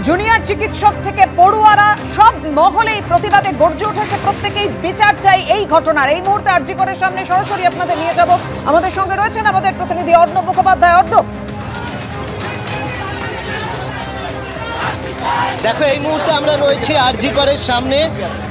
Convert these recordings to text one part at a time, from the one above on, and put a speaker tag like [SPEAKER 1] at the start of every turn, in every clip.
[SPEAKER 1] Junior চিকিৎসক থেকে পড়ুয়ারা সব মহলেই প্রতিবাদে গর্জে উঠেছে, প্রত্যেকেই বিচার চাই এই ঘটনার। এই মুহূর্তে আরজি করের সামনে সরাসরি আপনাদের নিয়ে যাব। আমাদের সঙ্গে রয়েছেন আমাদের প্রতিনিধি অর্ণব মুখোপাধ্যায়। অর্ণব,
[SPEAKER 2] দেখো এই মুহূর্তে আমরা রয়েছি আরজি করের সামনে।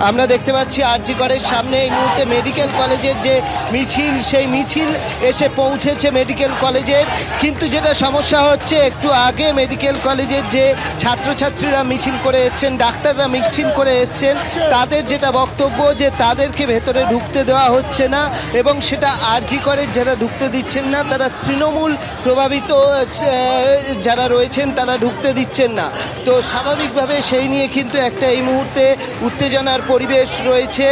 [SPEAKER 2] আমরা দেখতে পাচ্ছি আরজি করের সামনে এই মুহূর্তে মেডিকেল কলেজের যে মিছিল, সেই মিছিল এসে পৌঁছেছে মেডিকেল কলেজের। কিন্তু যেটা সমস্যা হচ্ছে, একটু আগে মেডিকেল কলেজের যে ছাত্রছাত্রীরা মিছিল করে এসছেন, ডাক্তাররা মিছিল করে এসছেন, তাদের যেটা বক্তব্য যে তাদেরকে ভেতরে ঢুকতে দেওয়া হচ্ছে না, এবং সেটা আরজি করের যারা ঢুকতে দিচ্ছেন না তারা তৃণমূল প্রভাবিত যারা রয়েছেন তারা ঢুকতে দিচ্ছেন না। তো স্বাভাবিকভাবে সেই নিয়ে কিন্তু একটা এই মুহূর্তে উত্তেজনার পরিবেশ রয়েছে।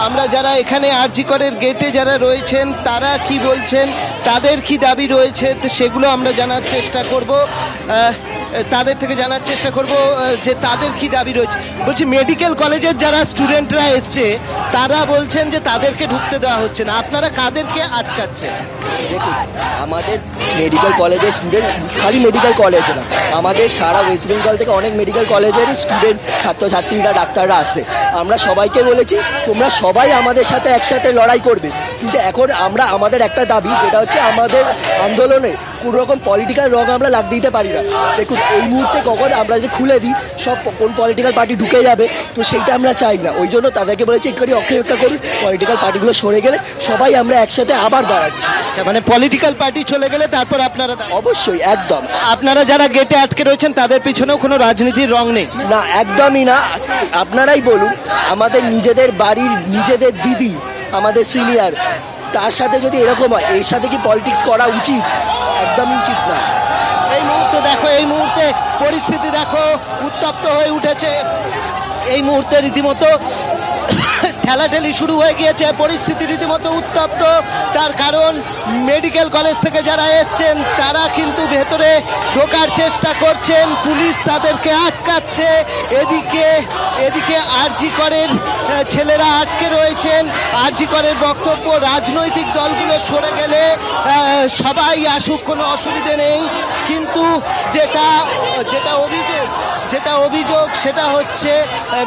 [SPEAKER 2] আমরা যারা এখানে আরজি করের গেটে যারা রয়েছেন তারা কি বলছেন, তাদের কি দাবি রয়েছে, সেগুলো আমরা জানার চেষ্টা করব, তাদের থেকে জানার চেষ্টা করব যে তাদের কি দাবি রয়েছে। বলছি, মেডিকেল কলেজের যারা স্টুডেন্টরা এসছে তারা বলছেন যে তাদেরকে ঢুকতে দেওয়া হচ্ছে না, আপনারা কাদেরকে আটকাচ্ছেন?
[SPEAKER 3] দেখুন, আমাদের মেডিকেল কলেজের স্টুডেন্ট খালি মেডিকেল কলেজ না, আমাদের সারা ওয়েস্ট বেঙ্গল থেকে অনেক মেডিকেল কলেজের স্টুডেন্ট, ছাত্রছাত্রীরা, ডাক্তাররা আসে। আমরা সবাইকে বলেছি তোমরা সবাই আমাদের সাথে একসাথে লড়াই করবে, কিন্তু এখন আমরা আমাদের একটা দাবি, যেটা হচ্ছে আমাদের আন্দোলনে কোনো রকম পলিটিক্যাল রং আমরা লাগ দিতে পারি না। দেখুন, এই মুহূর্তে কখন আমরা যে খুলে দিই সব কোন পলিটিক্যাল পার্টি ঢুকে যাবে, তো সেইটা আমরা চাই না। ওই জন্য তাদেরকে বলেছি একটুখানি অপেক্ষা করুন, পলিটিক্যাল পার্টিগুলো সরে গেলে সবাই আমরা একসাথে আবার দাঁড়াচ্ছি।
[SPEAKER 2] মানে পলিটিক্যাল পার্টি চলে গেলে তারপর আপনারা?
[SPEAKER 3] অবশ্যই, একদম।
[SPEAKER 2] আপনারা যারা গেটে আটকে রয়েছেন তাদের পিছনেও কোনো রাজনীতির রং নেই?
[SPEAKER 3] না, একদমই না। আপনারাই বলুন, আমাদের নিজেদের বাড়ির নিজেদের দিদি, আমাদের সিনিয়র, তার সাথে যদি এরকম হয়, এর সাথে কি পলিটিক্স করা উচিত? একদমই উচিত না।
[SPEAKER 2] এই মুহূর্তে দেখো, এই মুহূর্তে পরিস্থিতি দেখো উত্তপ্ত হয়ে উঠেছে। এই মুহূর্তে রীতিমতো ঠেলাঠেলি শুরু হয়ে গিয়েছে, পরিস্থিতি রীতিমতো উত্তপ্ত। তার কারণ মেডিকেল কলেজ থেকে যারা এসছেন তারা কিন্তু ভেতরে ঢোকার চেষ্টা করছেন, পুলিশ তাদেরকে আটকাচ্ছে। এদিকে আরজি করের ছেলেরা আটকে রয়েছেন। আরজি করের বক্তব্য, রাজনৈতিক দলগুলো সরে গেলে সবাই আসুক, কোনো অসুবিধে নেই। কিন্তু যেটা অভিযোগ সেটা হচ্ছে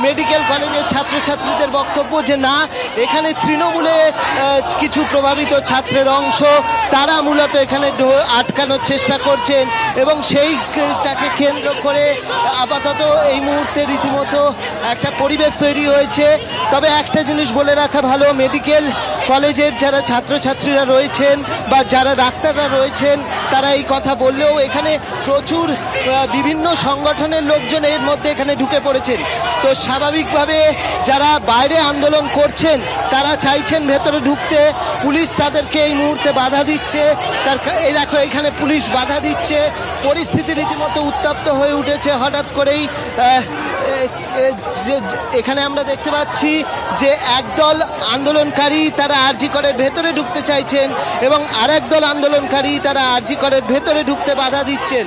[SPEAKER 2] মেডিকেল কলেজের ছাত্রছাত্রীদের বক্তব্য যে না, এখানে তৃণমূলে কিছু প্রভাবিত ছাত্রের অংশ, তারা মূলত এখানে আটকানোর চেষ্টা করছেন, এবং সেইটাকে কেন্দ্র করে আপাতত এই মুহূর্তে রীতিমতো একটা পরিবেশ তৈরি হয়েছে। তবে একটা জিনিস বলে রাখা ভালো, মেডিকেল কলেজের যারা ছাত্রছাত্রীরা রয়েছেন বা যারা ডাক্তাররা রয়েছেন তারা এই কথা বললেও এখানে প্রচুর বিভিন্ন সংগঠনের লোকজন এর মধ্যে এখানে ঢুকে পড়েছেন। তো স্বাভাবিকভাবে যারা বাইরে আন্দোলন করছেন তারা চাইছেন ভেতরে ঢুকতে, পুলিশ তাদেরকে এই মুহূর্তে বাধা দিচ্ছে। এই দেখো, এখানে পুলিশ বাধা দিচ্ছে। পরিস্থিতি রীতিমতো উত্তপ্ত হয়ে উঠেছে হঠাৎ করেই। এখানে আমরা দেখতে পাচ্ছি যে একদল আন্দোলনকারী তারা আরজি করের ভেতরে ঢুকতে চাইছেন, এবং আরেক দল আন্দোলনকারী তারা আরজি করের ভেতরে ঢুকতে বাধা দিচ্ছেন।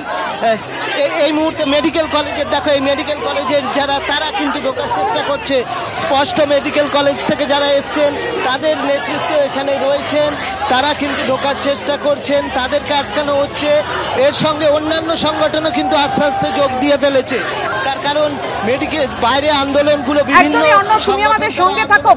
[SPEAKER 2] এই মুহূর্তে মেডিকেল কলেজের দেখো, এই মেডিকেল কলেজের যারা তারা কিন্তু ঢোকার চেষ্টা করছে। স্পষ্ট মেডিকেল কলেজ থেকে যারা এসছেন তাদের নেতৃত্ব এখানে রয়েছেন, তারা কিন্তু ঢোকার চেষ্টা করছেন, তাদেরকে আটকানো হচ্ছে। এর সঙ্গে অন্যান্য সংগঠনও কিন্তু আস্তে আস্তে যোগ দিয়ে ফেলেছে। তার কারণ মেডিকেল বাইরে আন্দোলনগুলো বিভিন্ন
[SPEAKER 1] আমাদের সঙ্গে থাকো।